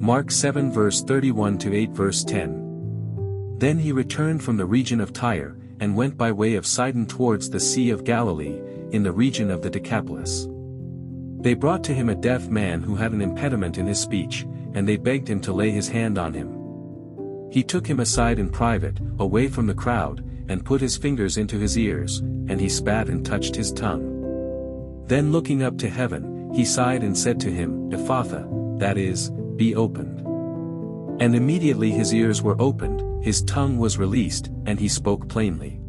Mark 7 verse 31 to 8 verse 10. Then he returned from the region of Tyre, and went by way of Sidon towards the Sea of Galilee, in the region of the Decapolis. They brought to him a deaf man who had an impediment in his speech, and they begged him to lay his hand on him. He took him aside in private, away from the crowd, and put his fingers into his ears, and he spat and touched his tongue. Then looking up to heaven, he sighed and said to him, Ephphatha, that is, be opened. And immediately his ears were opened, his tongue was released, and he spoke plainly.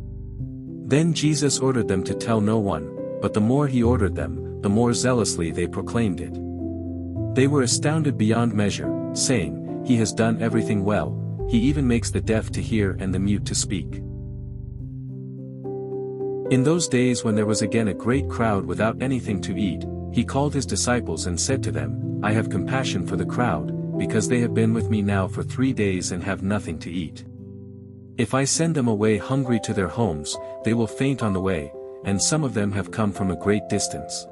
Then Jesus ordered them to tell no one, but the more he ordered them, the more zealously they proclaimed it. They were astounded beyond measure, saying, He has done everything well, he even makes the deaf to hear and the mute to speak. In those days when there was again a great crowd without anything to eat, he called his disciples and said to them, I have compassion for the crowd, because they have been with me now for 3 days and have nothing to eat. If I send them away hungry to their homes, they will faint on the way, and some of them have come from a great distance.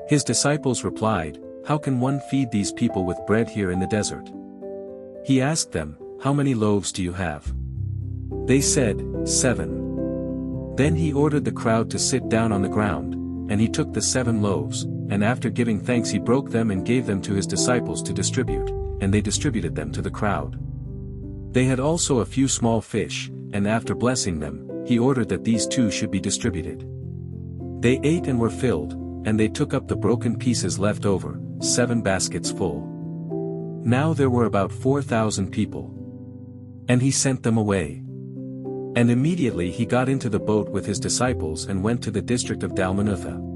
His disciples replied, How can one feed these people with bread here in the desert? He asked them, How many loaves do you have? They said, 7. Then he ordered the crowd to sit down on the ground, and he took the 7 loaves, and after giving thanks he broke them and gave them to his disciples to distribute, and they distributed them to the crowd. They had also a few small fish, and after blessing them, he ordered that these too should be distributed. They ate and were filled, and they took up the broken pieces left over, 7 baskets full. Now there were about 4,000 people. And he sent them away. And immediately he got into the boat with his disciples and went to the district of Dalmanutha.